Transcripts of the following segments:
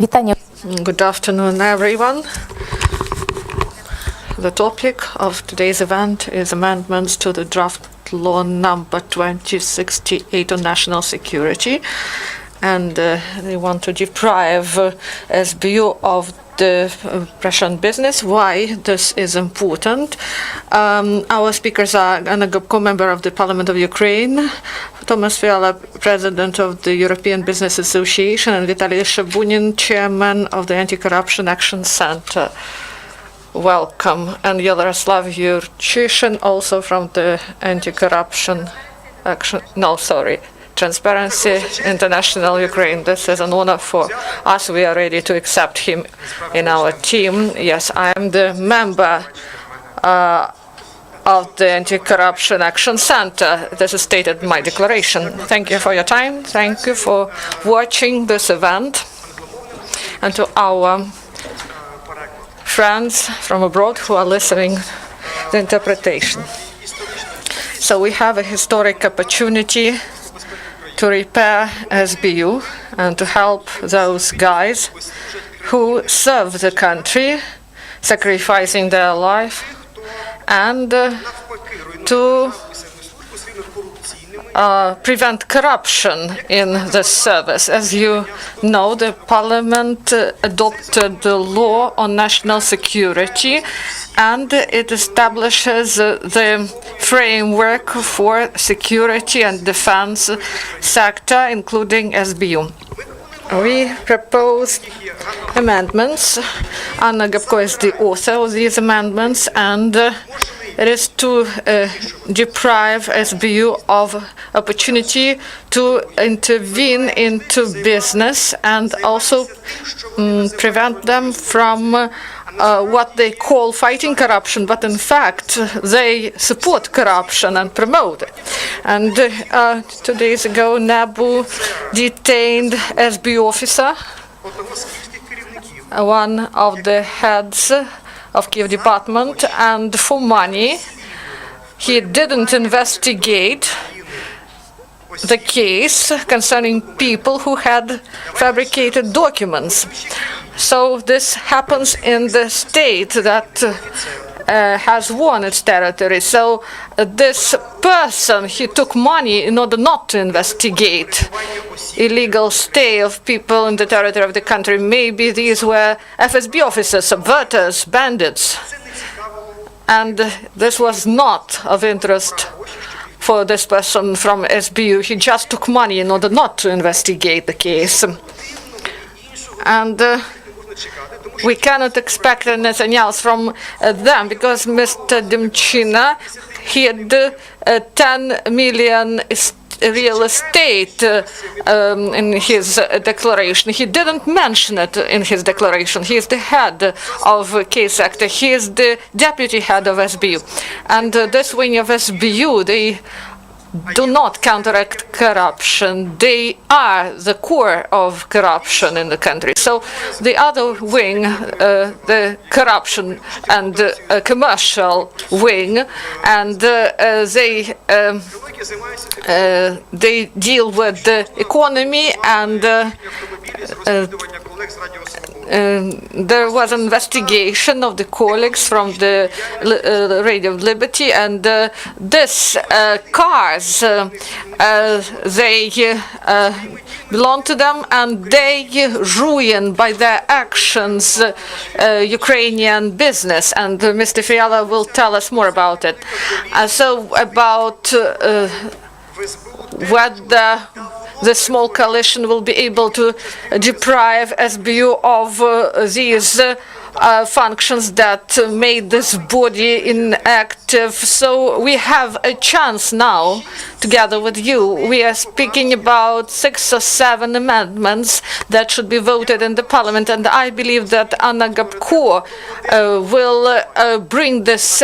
Вітання. Good afternoon, everyone. The topic of today's event is amendments to the draft law number 2068 on national security. And they want to deprive SBU of the Russian business. Why this is important? Our speakers are Hanna, co-member of the Parliament of Ukraine, Tomas, Fiala, President of the European Business Association, and Vitalii, Shabunin, Chairman of the Anti-Corruption Action Center. Welcome. And Yaroslav Yurchyshyn, also from the Anti-Corruption Action, Transparency International Ukraine. This is an honor for us. We are ready to accept him in our team. Yes, I am the member of the Anti-Corruption Action Center. This is stated in my declaration. Thank you for your time. Thank you for watching this event. And to our friends from abroad who are listening to the interpretation. So we have a historic opportunity to repair SBU and to help those guys who serve the country, sacrificing their life, and to prevent corruption in the service. As you know, the Parliament adopted the law on national security, and it establishes the framework for security and defense sector, including SBU. We proposed amendments. Hanna is the author of these amendments, and it is to deprive SBU of opportunity to intervene into business and also prevent them from what they call fighting corruption, but in fact they support corruption and promote it. And 2 days ago, NABU detained SBU officer, one of the heads of Kiev department, and for money. He didn't investigate the case concerning people who had fabricated documents. So this happens in the state that has won its territory. So this person, he took money in order not to investigate illegal stay of people in the territory of the country. Maybe these were FSB officers, subverters, bandits. And this was not of interest for this person from SBU. He just took money in order not to investigate the case. And we cannot expect anything else from them, because Mr. Demchina, he had 10 million real estate in his declaration. He didn't mention it in his declaration. He is the head of K sector. He is the deputy head of SBU. And this wing of SBU, they do not counteract corruption. They are the core of corruption in the country. So the other wing, the corruption and commercial wing, and they deal with the economy, and there was an investigation of the colleagues from the Radio Liberty, and this cars, they belong to them, and they ruin by their actions Ukrainian business, and Mr. Fiala will tell us more about it. So about whether the small coalition will be able to deprive SBU of these functions that made this body inactive. So we have a chance now, together with you. We are speaking about 6 or 7 amendments that should be voted in the Parliament, and I believe that Hanna will bring this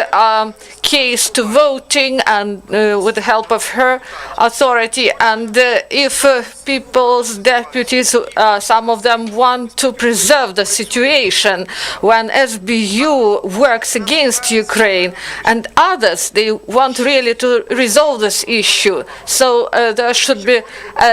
case to voting, and with the help of her authority. And if people's deputies, some of them want to preserve the situation when SBU works against Ukraine, and others, they want really to resolve this issue. So there should be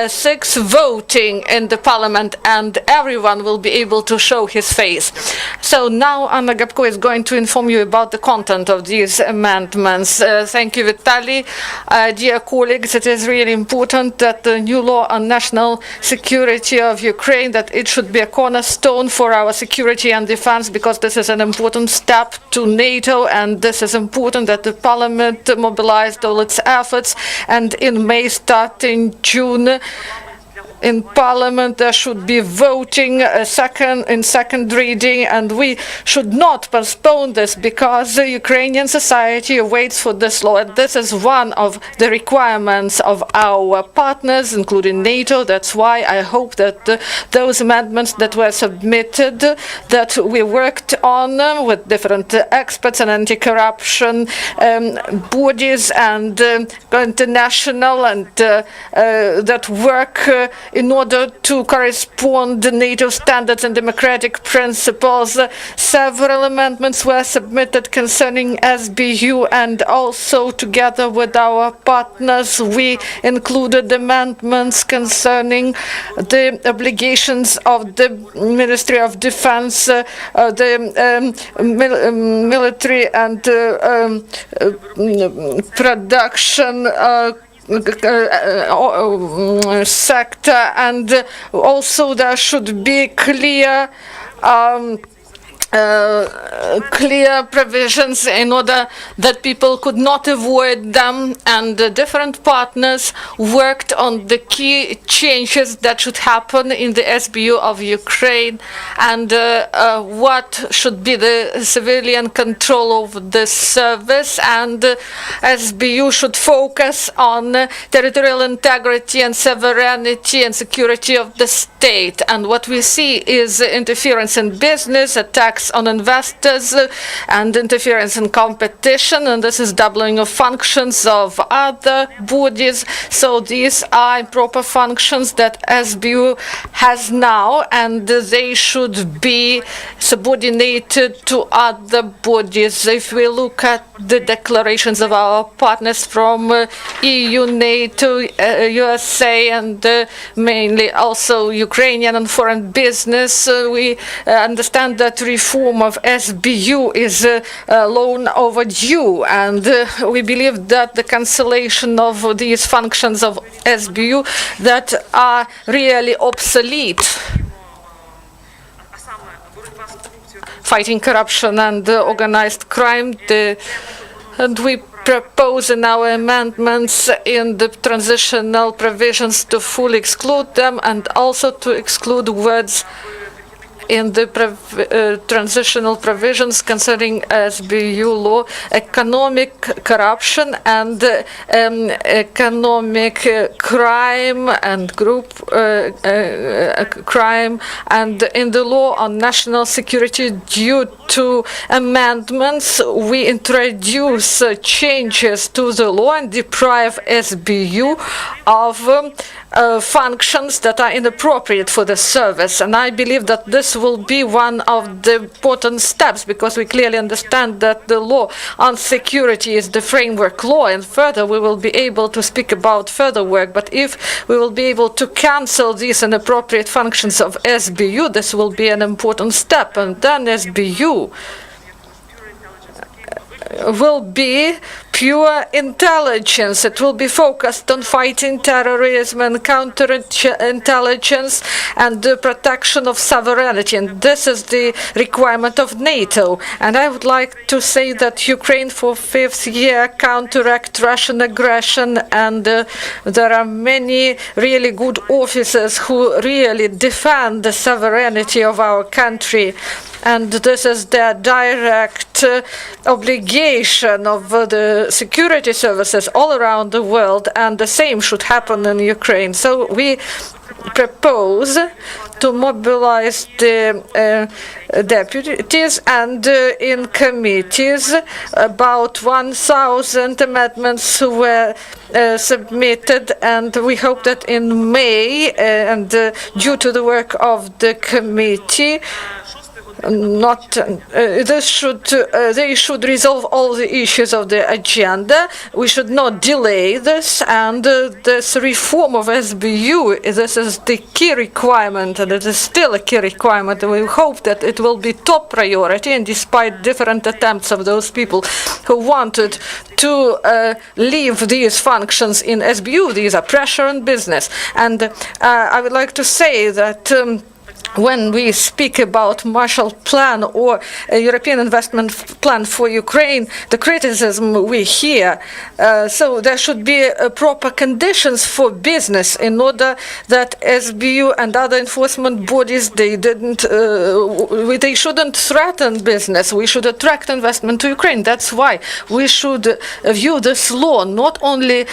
6 voting in the parliament, and everyone will be able to show his face. So now Anna Gabko is going to inform you about the content of these amendments. Thank you, Vitalii. Dear colleagues, it is really important that the new law on national security of Ukraine, that it should be a cornerstone for our security and defense, because this is an important step to NATO, and this is important that the parliament mobilized all its efforts, and in May, starting June, in Parliament there should be voting in second reading, and we should not postpone this because the Ukrainian society waits for this law, and this is one of the requirements of our partners, including NATO. That's why I hope that those amendments that were submitted, that we worked on with different experts and anti-corruption bodies and international, and that work in order to correspond to NATO standards and democratic principles. Several amendments were submitted concerning SBU, and also together with our partners we included amendments concerning the obligations of the Ministry of Defense, the military and production sector, and also there should be clear provisions in order that people could not avoid them, and the different partners worked on the key changes that should happen in the SBU of Ukraine, and what should be the civilian control of this service, and SBU should focus on territorial integrity and sovereignty and security of the state. And what we see is interference in business, attacks on investors, and interference in competition, and this is doubling of functions of other bodies. So these are improper functions that SBU has now, and they should be subordinated to other bodies. If we look at the declarations of our partners from EU, NATO, USA, and mainly also Ukrainian and foreign business, we understand that reform of SBU is long overdue, and we believe that the cancellation of these functions of SBU that are really obsolete, fighting corruption and organized crime, and we propose in our amendments in the transitional provisions to fully exclude them, and also to exclude words in the transitional provisions concerning SBU law, economic corruption and economic crime and group crime, and in the law on national security. Due to amendments, we introduce changes to the law and deprive SBU of functions that are inappropriate for the service, and I believe that this will be one of the important steps, because we clearly understand that the law on security is the framework law, and further we will be able to speak about further work. But if we will be able to cancel these inappropriate functions of SBU, this will be an important step, and then SBU will be pure intelligence. It will be focused on fighting terrorism and counterintelligence and the protection of sovereignty, and this is the requirement of NATO. And I would like to say that Ukraine for 5th year counteract Russian aggression, and there are many really good officers who really defend the sovereignty of our country, and this is their direct obligation of the security services all around the world, and the same should happen in Ukraine. So we propose to mobilize the deputies, and in committees about 1,000 amendments were submitted, and we hope that in May, and due to the work of the committee, they should resolve all the issues of the agenda. We should not delay this, and this reform of SBU, this is the key requirement, and it is still a key requirement. We hope that it will be top priority, and despite different attempts of those people who wanted to leave these functions in SBU, these are pressure on business. And I would like to say that when we speak about Marshall Plan or a European investment plan for Ukraine, the criticism we hear, so there should be proper conditions for business in order that SBU and other enforcement bodies, they shouldn't threaten business. We should attract investment to Ukraine. That's why we should view this law not only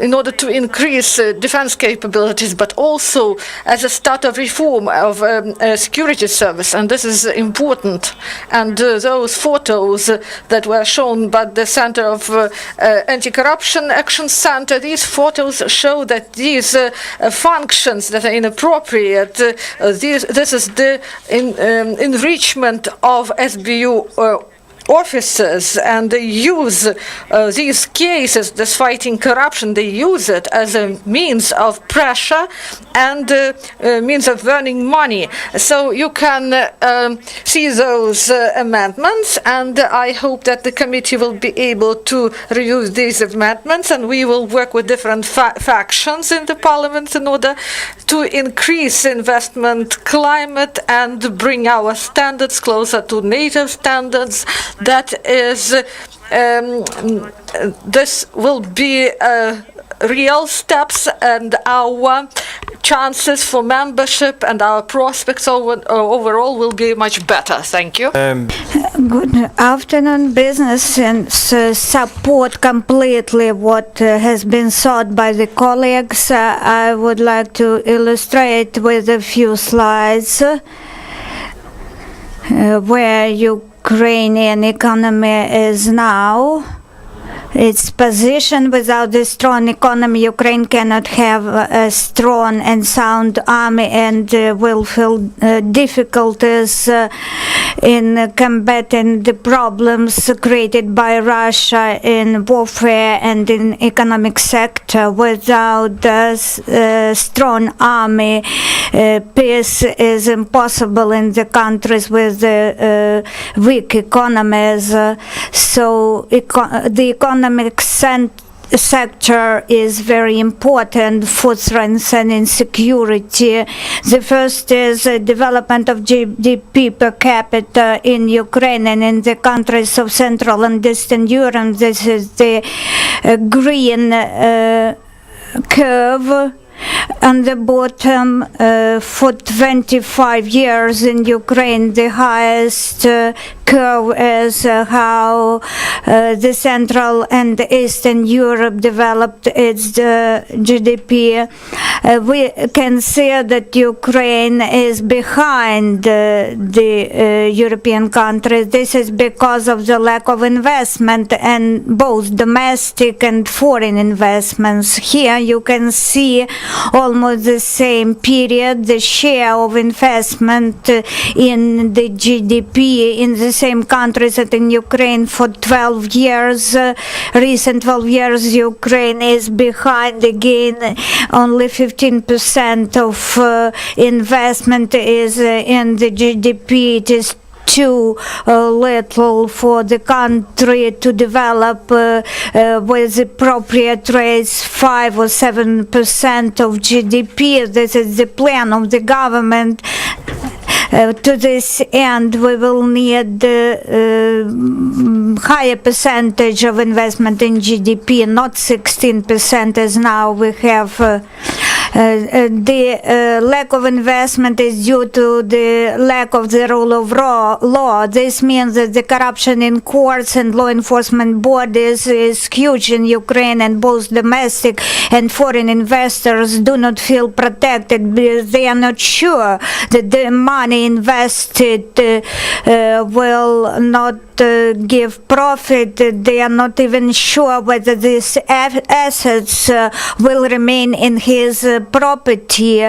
in order to increase defense capabilities, but also as a start of reform of security service, and this is important. And those photos that were shown by the Center of Anti-Corruption Action Center, these photos show that these functions that are inappropriate, this is the enrichment of SBU officers, and they use these cases, this fighting corruption, they use it as a means of pressure and means of earning money. So you can see those amendments, and I hope that the committee will be able to review these amendments, and we will work with different factions in the parliament in order to increase investment climate and bring our standards closer to NATO standards. That is, this will be real steps, and our chances for membership and our prospects overall will be much better. Thank you. Good afternoon. Business and support completely what has been thought by the colleagues. I would like to illustrate with a few slides where Ukrainian economy is now. Its position. Without a strong economy, Ukraine cannot have a strong and sound army, and will feel difficulties in combating the problems created by Russia in warfare and in economic sector. Without a strong army, peace is impossible in the countries with weak economies. So the economic sector is very important for strengthening security. The first is development of GDP per capita in Ukraine and in the countries of Central and Eastern Europe. This is the green curve. On the bottom, for 25 years in Ukraine, the highest curve is how the Central and Eastern Europe developed its GDP. We can see that Ukraine is behind the European countries. This is because of the lack of investment, and both domestic and foreign investments. Here you can see almost the same period, the share of investment in the GDP in the same countries as in Ukraine for 12 years. Recent 12 years, Ukraine is behind again. Only 15% of investment is in the GDP. It is too little for the country to develop with appropriate rates, 5 or 7% of GDP. This is the plan of the government. To this end, we will need higher percentage of investment in GDP, not 16% as now we have. The lack of investment is due to the lack of the rule of law. This means that the corruption in courts and law enforcement bodies is huge in Ukraine, and both domestic and foreign investors do not feel protected because they are not sure that the money invested will not give profit. They are not even sure whether these assets will remain in his property.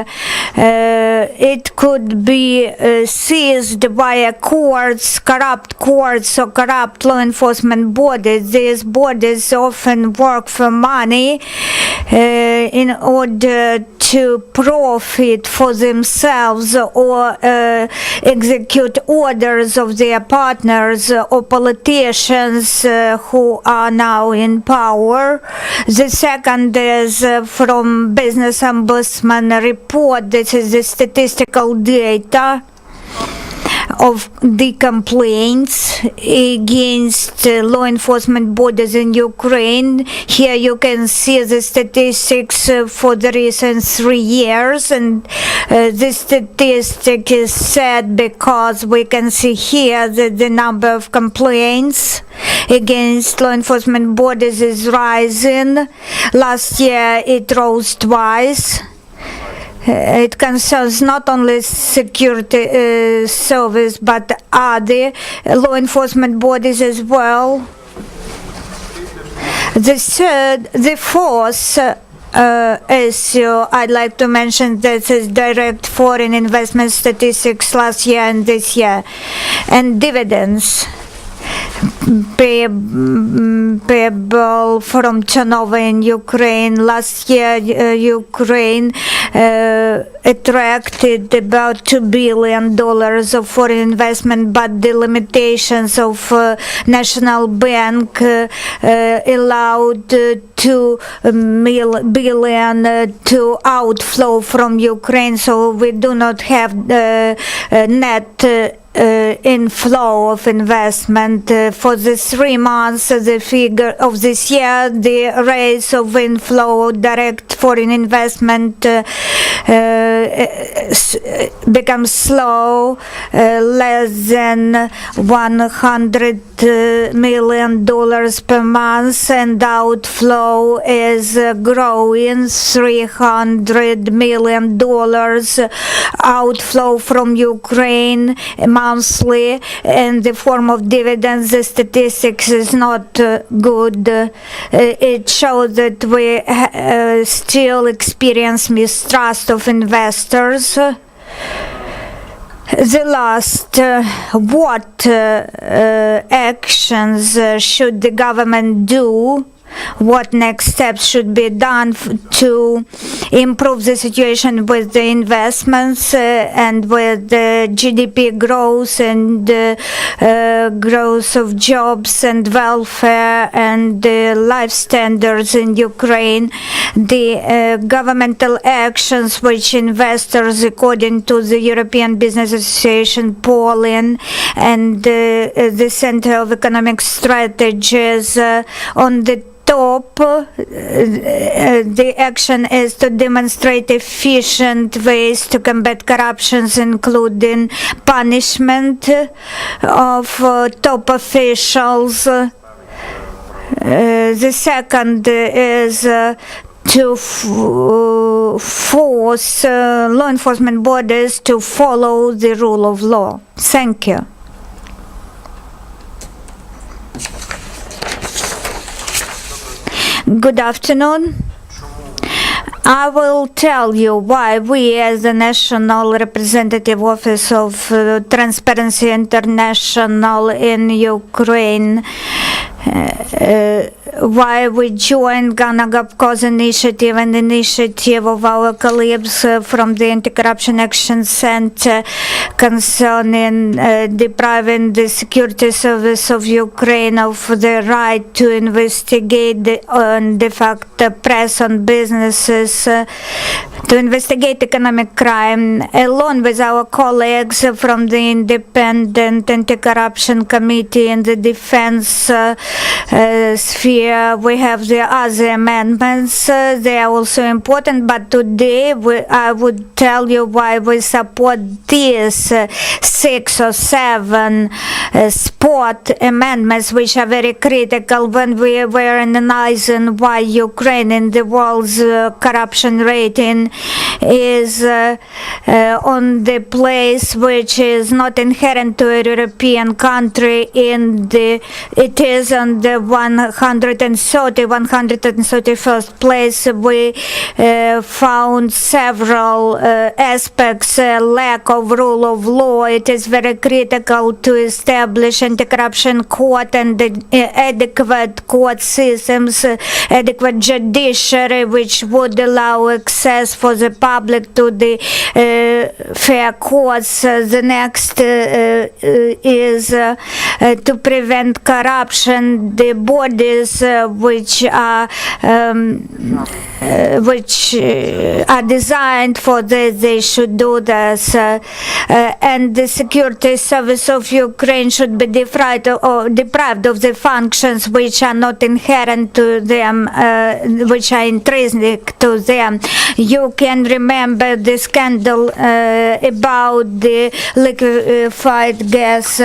It could be seized via courts, corrupt courts or corrupt law enforcement bodies. These bodies often work for money in order to profit for themselves or execute orders of their partners or politicians who are now in power. The second is from Business Ombudsman report. This is the statistical data of the complaints against law enforcement bodies in Ukraine. Here you can see the statistics for the recent 3 years, and this statistic is sad because we can see here that the number of complaints against law enforcement bodies is rising. Last year it rose twice. It concerns not only security service but other law enforcement bodies as well. The fourth issue I'd like to mention, this is direct foreign investment statistics last year and this year, and dividends payable from turnover in Ukraine. Last year, Ukraine attracted about $2 billion of foreign investment, but the limitations of National Bank allowed $2 billion to outflow from Ukraine, so we do not have net inflow of investment. For the 3 months, the figure of this year, the rate of inflow direct foreign investment becomes slow, less than $100 million per month, and outflow is growing, $300 million outflow from Ukraine monthly in the form of dividends. The statistics is not good. It shows that we still experience mistrust of investors. The last, what actions should the government do? What next steps should be done to improve the situation with the investments and with the GDP growth and growth of jobs and welfare and life standards in Ukraine? The governmental actions which investors, according to the European Business Association polling and the Center of Economic Strategies on the top, the action is to demonstrate efficient ways to combat corruptions, including punishment of top officials. The second is to force law enforcement bodies to follow the rule of law. Thank you. Good afternoon. I will tell you why we, as the National Representative Office of Transparency International in Ukraine, why we joined Ghana Gapko's initiative and initiative of our colleagues from the Anti-Corruption Action Center concerning depriving the security service of Ukraine of the right to investigate on de facto press on businesses, to investigate economic crime. Along with our colleagues from the Independent Anti-Corruption Committee in the Defense sphere, we have the other amendments. They are also important, but today I would tell you why we support this 6 or 7 spot amendments which are very critical when we were analyzing why Ukraine in the world's corruption rating is on the place which is not inherent to a European country. It is on the 131st place. We found several aspects, lack of rule of law. It is very critical to establish anti-corruption court and adequate court systems, adequate judiciary which would allow access for the public to the fair courts. The next is to prevent corruption. The bodies which are designed for this, they should do this, and the security service of Ukraine should be deprived of the functions which are not inherent to them, which are intrinsic to them. You can remember the scandal about the liquefied gas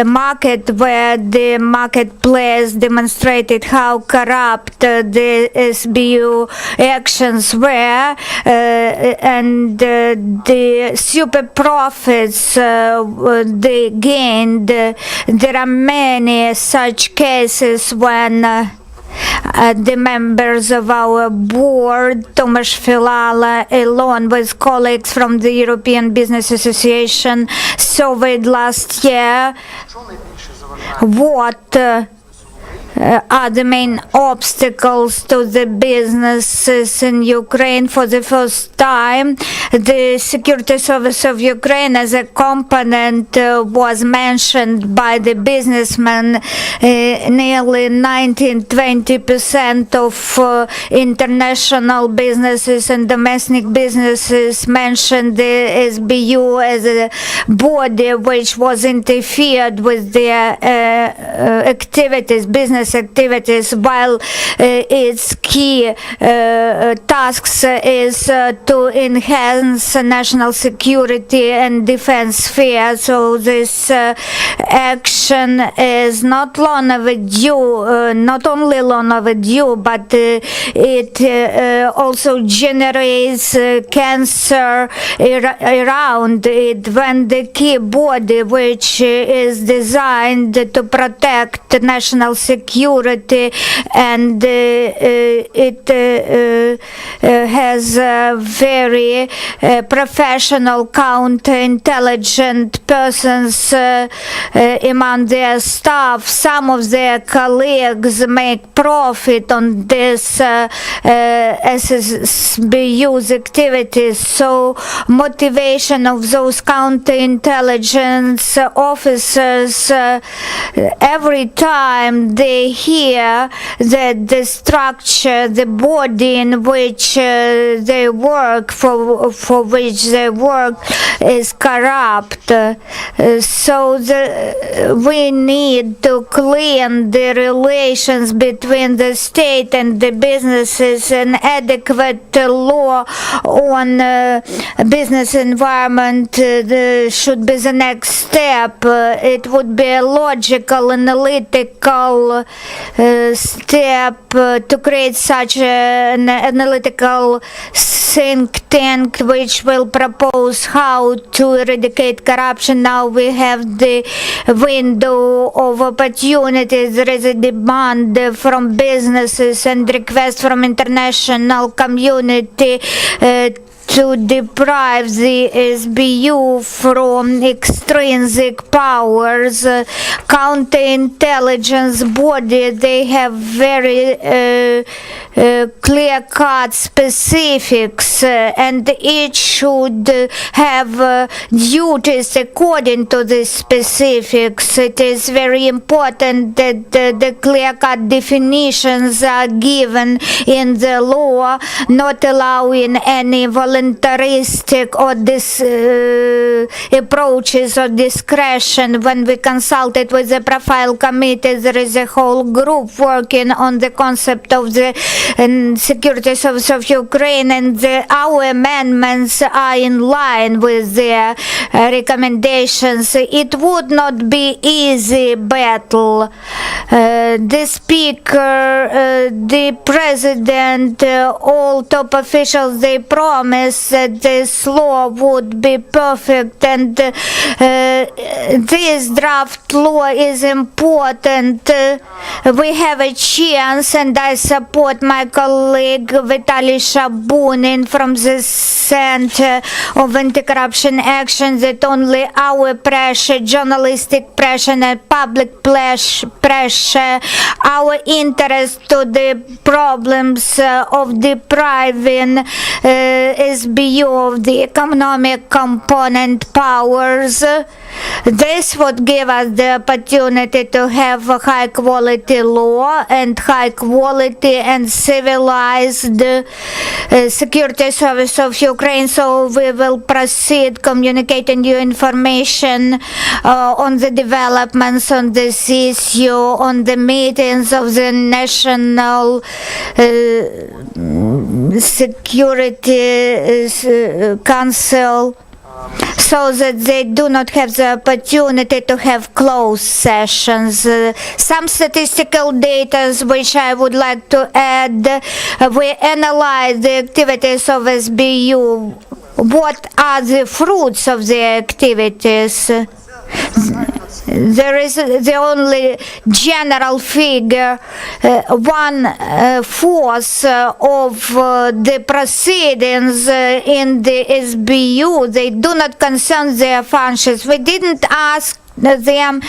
market, where the marketplace demonstrated how corrupt the SBU actions were, and the super profits they gained. There are many such cases when the members of our board, Tomas Fiala, along with colleagues from the European Business Association, surveyed last year what are the main obstacles to the businesses in Ukraine. For the first time, the security service of Ukraine as a component was mentioned by the businessmen. Nearly 19-20% of international businesses and domestic businesses mentioned the SBU as a body which was interfered with their activities, business activities, while its key tasks is to enhance national security and defense sphere. So this action is not long overdue, not only long overdue, but it also generates cancer around it when the key body which is designed to protect national security, and it has very professional counterintelligence persons among their staff. Some of their colleagues make profit on this SBU's activities. So motivation of those counterintelligence officers, every time they hear that the structure, the body in which they work, for which they work, is corrupt. So we need to clean the relations between the state and the businesses. An adequate law on business environment should be the next step. It would be a logical, analytical step to create such an analytical think tank which will propose how to eradicate corruption. Now we have the window of opportunities. There is a demand from businesses and request from international community to deprive the SBU from extrinsic powers. Counterintelligence body, they have very clear-cut specifics, and each should have duties according to the specifics. It is very important that the clear-cut definitions are given in the law, not allowing any voluntaristic or this approaches or discretion. When we consulted with the profile committee, there is a whole group working on the concept of the security service of Ukraine, and our amendments are in line with their recommendations. It would not be easy battle. The speaker, the president, all top officials, they promised that this law would be perfect, and this draft law is important. We have a chance, and I support my colleague Vitalii Shabunin from the Center of Anti-Corruption Action, that only our pressure, journalistic pressure and public pressure, our interest to the problems of depriving SBU of the economic component powers. This would give us the opportunity to have a high quality law and high quality and civilized security service of Ukraine. So we will proceed communicating you information on the developments on this issue, on the meetings of the National Security Council, so that they do not have the opportunity to have closed sessions. Some statistical data which I would like to add: we analyze the activities of SBU. What are the fruits of the activities? There is the only general figure, 1/4 of the proceedings in the SBU, they do not concern their functions. We didn't ask them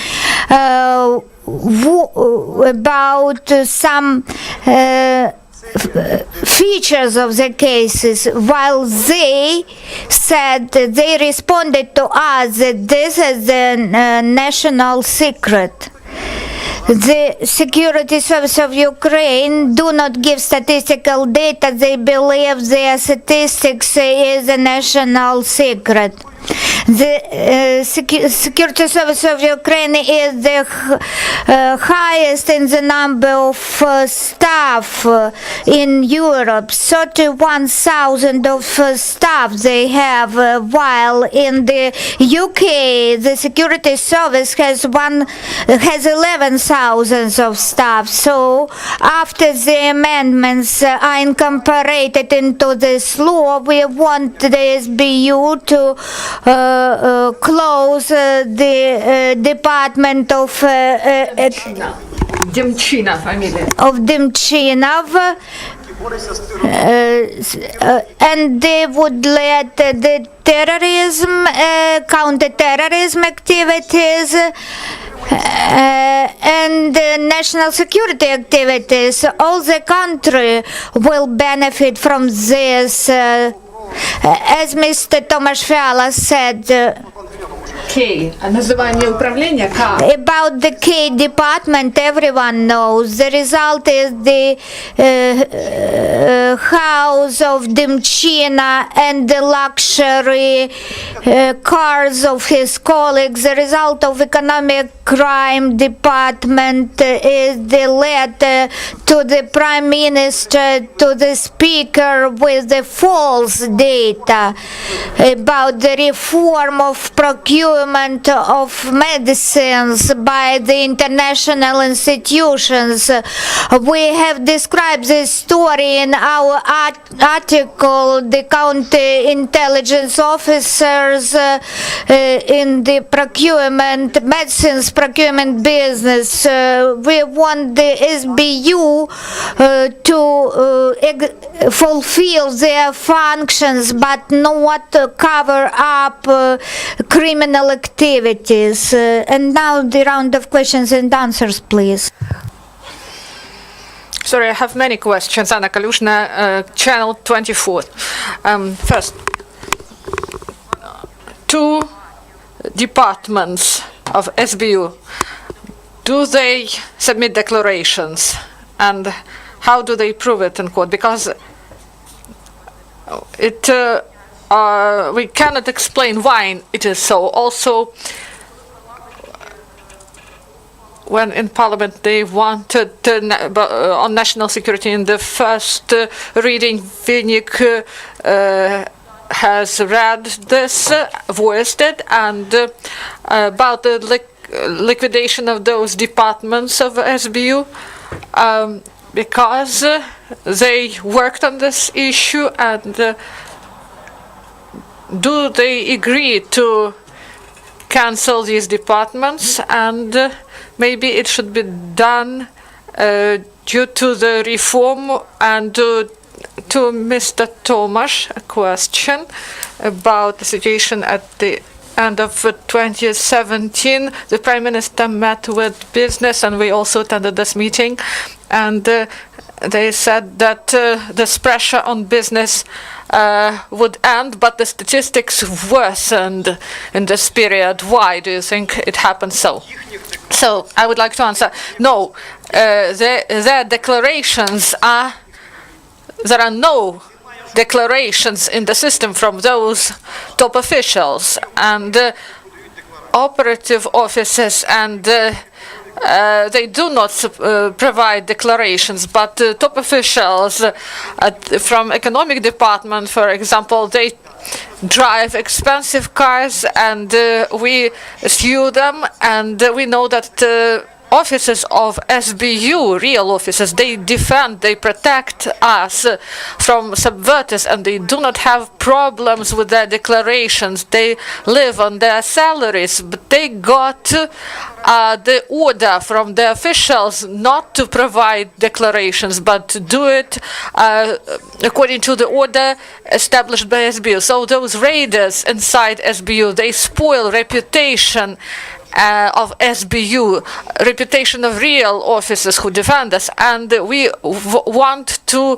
about some features of the cases, while they said, they responded to us that this is a national secret. The security service of Ukraine do not give statistical data. They believe their statistics is a national secret. The security service of Ukraine is the highest in the number of staff in Europe. 31,000 of staff they have, while in the UK the security service has 11,000 of staff. So after the amendments are incorporated into this law, we want the SBU to close the department of Demchinov, and they would let the terrorism, counter-terrorism activities and national security activities. All the country will benefit from this. As Mr. Tomas Fiala said, about the K department, everyone knows. The result is the house of Demchina and the luxury cars of his colleagues. The result of economic crime department is the letter to the Prime Minister, to the Speaker, with the false data about the reform of procurement of medicines by the international institutions. We have described this story in our article, the counter-intelligence officers in the procurement, medicines procurement business. We want the SBU to fulfill their functions, but not cover up criminal activities. And now the round of questions and answers, please. Sorry, I have many questions. Anna Kalushna, Channel 24. First, two departments of SBU, do they submit declarations? And how do they prove it in court? Because it we cannot explain why it is so. Also, when in Parliament they wanted on national security in the first reading, Vinik has read this, voiced it, and about the liquidation of those departments of SBU, because they worked on this issue, and do they agree to cancel these departments? And maybe it should be done due to the reform. And to Mr. Tomas, a question about the situation at the end of 2017. The Prime Minister met with business, and we also attended this meeting, and they said that this pressure on business would end, but the statistics worsened in this period. Why do you think it happened so? So I would like to answer, no, their declarations are, there are no declarations in the system from those top officials and operative officers, and they do not provide declarations, but top officials from economic department, for example, they drive expensive cars, and we sue them, and we know that officers of SBU, real officers, they defend, they protect us from subverters, and they do not have problems with their declarations. They live on their salaries, but they got the order from the officials not to provide declarations, but to do it according to the order established by SBU. So those raiders inside SBU, they spoil reputation of SBU, reputation of real officers who defend us, and we want to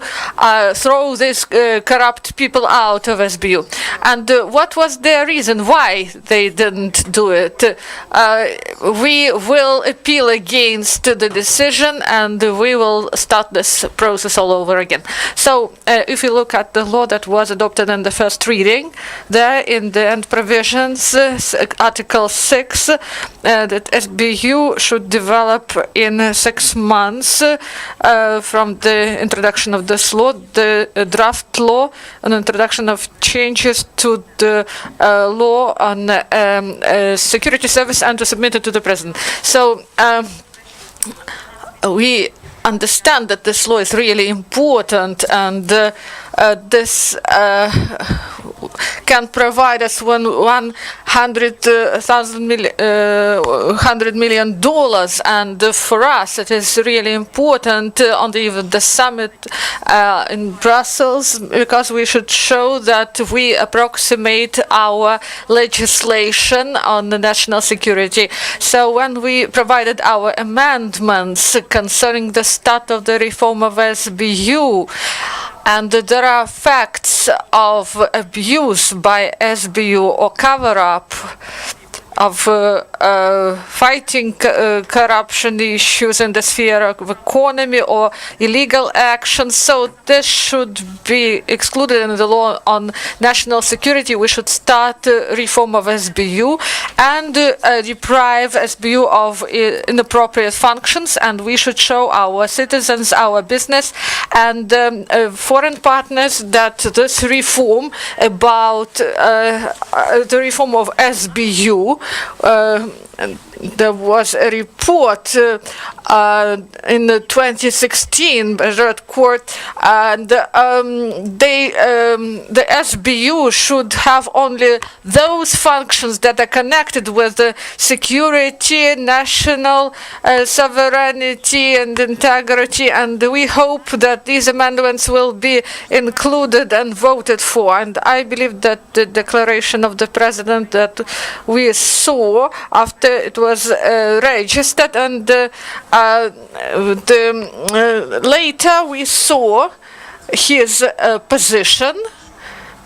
throw these corrupt people out of SBU. And what was their reason why they didn't do it? We will appeal against the decision, and we will start this process all over again. So if you look at the law that was adopted in the first reading, there in the end provisions, Article 6, that SBU should develop in 6 months from the introduction of this law, the draft law, an introduction of changes to the law on security service, and to submit it to the president. So we understand that this law is really important, and this can provide us $100 million, and for us it is really important on the summit in Brussels, because we should show that we approximate our legislation on the national security. So when we provided our amendments concerning the start of the reform of SBU, and there are facts of abuse by SBU or cover-up of fighting corruption issues in the sphere of economy or illegal actions. So this should be excluded in the law on national security. We should start reform of SBU and deprive SBU of inappropriate functions, and we should show our citizens, our business, and foreign partners that this reform about the reform of SBU, there was a report in 2016 by the Red Court, and the SBU should have only those functions that are connected with the security, national sovereignty and integrity, and we hope that these amendments will be included and voted for. And I believe that the declaration of the President that we saw after it was registered, and later we saw his position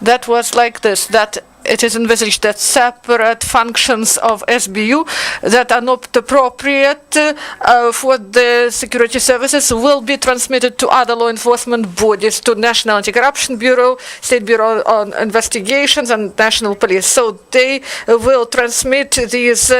that was like this, that it is envisaged that separate functions of SBU that are not appropriate for the security services will be transmitted to other law enforcement bodies, to National Anti-Corruption Bureau, State Bureau on Investigations, and National Police. So they will transmit these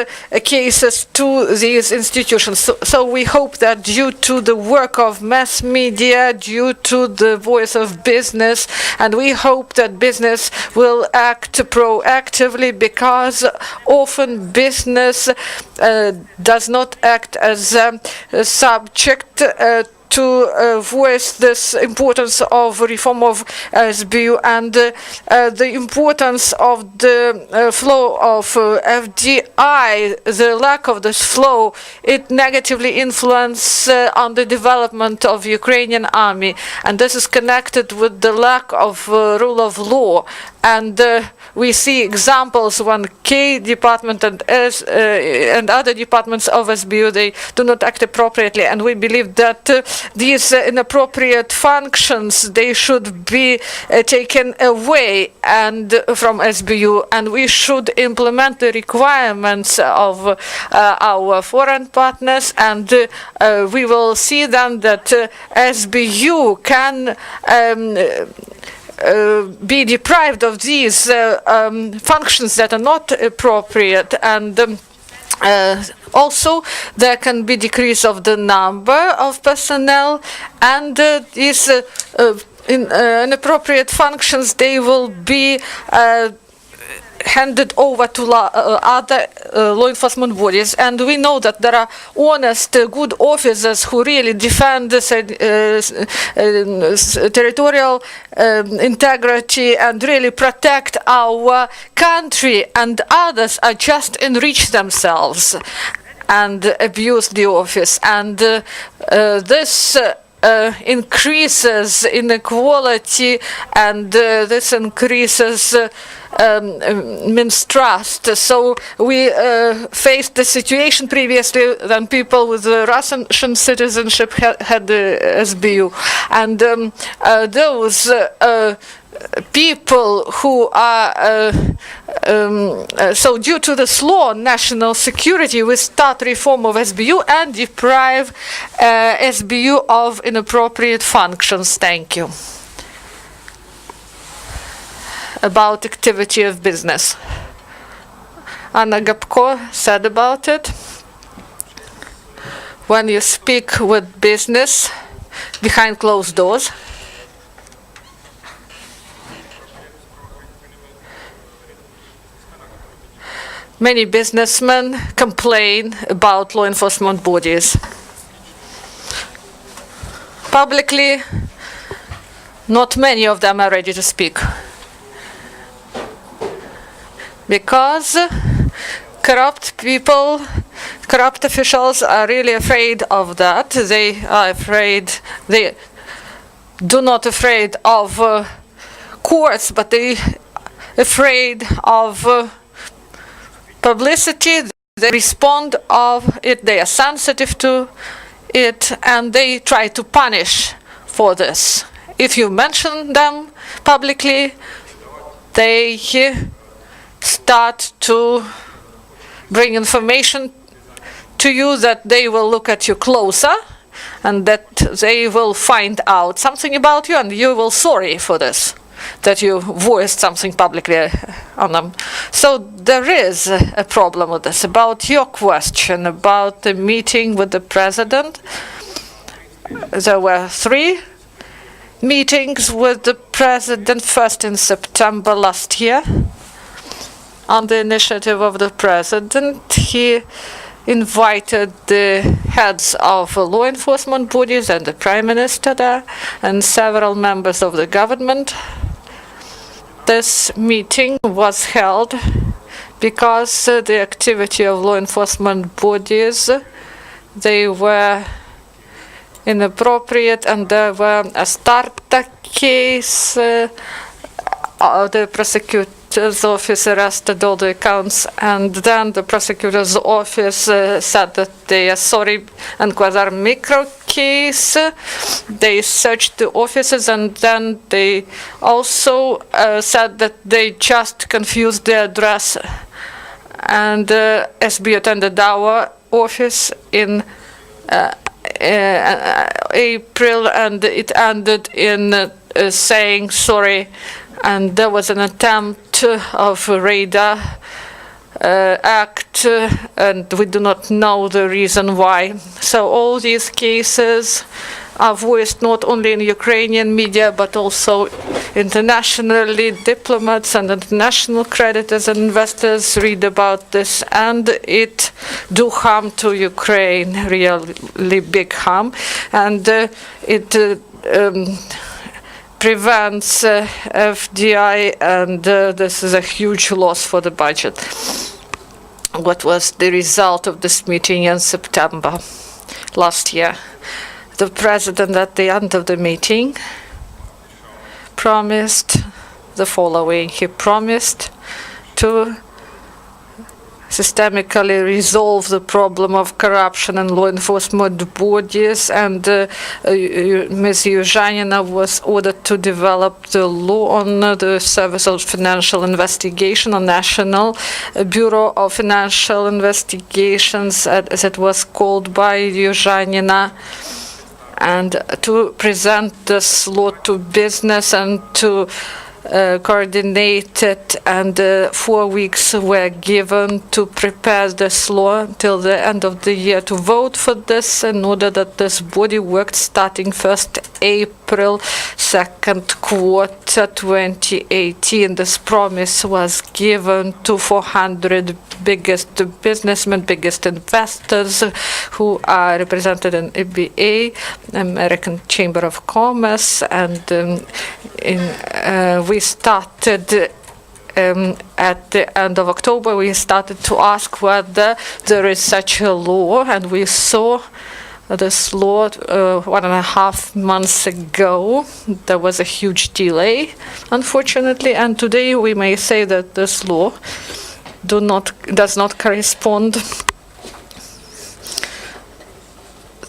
cases to these institutions. So we hope that due to the work of mass media, due to the voice of business, and we hope that business will act proactively, because often business does not act as a subject to voice this importance of reform of SBU and the importance of the flow of FDI. The lack of this flow, it negatively influences on the development of Ukrainian army, and this is connected with the lack of rule of law. And we see examples when K department and other departments of SBU, they do not act appropriately, and we believe that these inappropriate functions, they should be taken away and from SBU, and we should implement the requirements of our foreign partners, and we will see then that SBU can be deprived of these functions that are not appropriate, and also there can be decrease of the number of personnel, and these inappropriate functions, they will be handed over to other law enforcement bodies. And we know that there are honest, good officers who really defend territorial integrity and really protect our country, and others are just enrich themselves and abuse the office. And this increases inequality, and this increases mistrust. So we faced the situation previously when people with Russian citizenship had the SBU, and those people who are so due to this law on national security, we start reform of SBU and deprive SBU of inappropriate functions. Thank you. About activity of business, Anna Hopko said about it. When you speak with business behind closed doors, many businessmen complain about law enforcement bodies. Publicly, not many of them are ready to speak, because corrupt people, corrupt officials are really afraid of that. They are afraid, they do not afraid of courts, but they afraid of publicity. They respond of it, they are sensitive to it, and they try to punish for this. If you mention them publicly, they start to bring information to you that they will look at you closer, and that they will find out something about you, and you will sorry for this, that you voiced something publicly on them. So there is a problem with this. About your question about the meeting with the president, there were 3 meetings with the president, first in September last year. On the initiative of the president, he invited the heads of law enforcement bodies and the prime minister there, and several members of the government. This meeting was held because the activity of law enforcement bodies, they were inappropriate, and there were a starter case. The prosecutor office arrested all the accounts, and then the prosecutor's office said that they are sorry and Quasar micro case. They searched the offices, and then they also said that they just confused the address. And SB attended our office in April, and it ended in saying sorry. And there was an attempt of Rada act, and we do not know the reason why. So all these cases are voiced not only in Ukrainian media, but also internationally. Diplomats and international creditors and investors read about this, and it do harm to Ukraine, really big harm, and it prevents FDI, and this is a huge loss for the budget. What was the result of this meeting in September last year? The president at the end of the meeting promised the following. He promised to systemically resolve the problem of corruption in law enforcement bodies, and Ms. Yurchyshyn was ordered to develop the law on the Service of Financial Investigation, or National Bureau of Financial Investigations, as it was called by Yurchyshyn, and to present this law to business and to coordinate it, and 4 weeks were given to prepare this law till the end of the year to vote for this, in order that this body worked starting 1st April, second quarter 2018. This promise was given to 400 biggest businessmen, biggest investors who are represented in EBA, American Chamber of Commerce, and we started at the end of October. We started to ask whether there is such a law, and we saw this law 1.5 months ago. There was a huge delay, unfortunately, and today we may say that this law does not correspond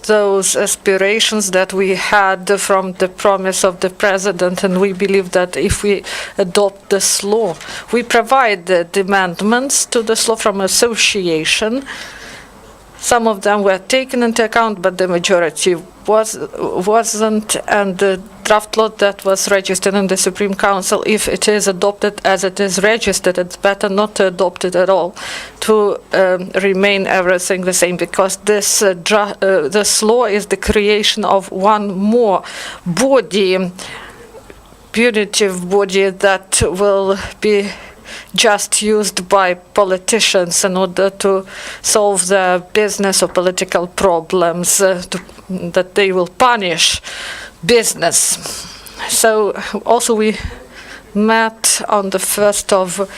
those aspirations that we had from the promise of the president, and we believe that if we adopt this law, we provide the amendments to this law from association. Some of them were taken into account, but the majority wasn't, and the draft law that was registered in the Supreme Council, if it is adopted as it is registered, it's better not to adopt it at all, to remain everything the same, because this law is the creation of one more body, punitive body, that will be just used by politicians in order to solve their business or political problems, that they will punish business. So also we met on the 1st of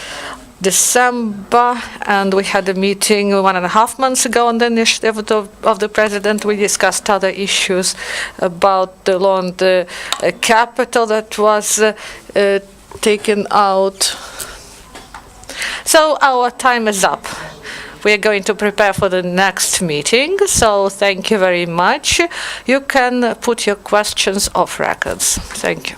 December, and we had a meeting 1.5 months ago on the initiative of the president. We discussed other issues about the law on the capital that was taken out. So our time is up. We are going to prepare for the next meeting. So thank you very much. You can put your questions off records. Thank you.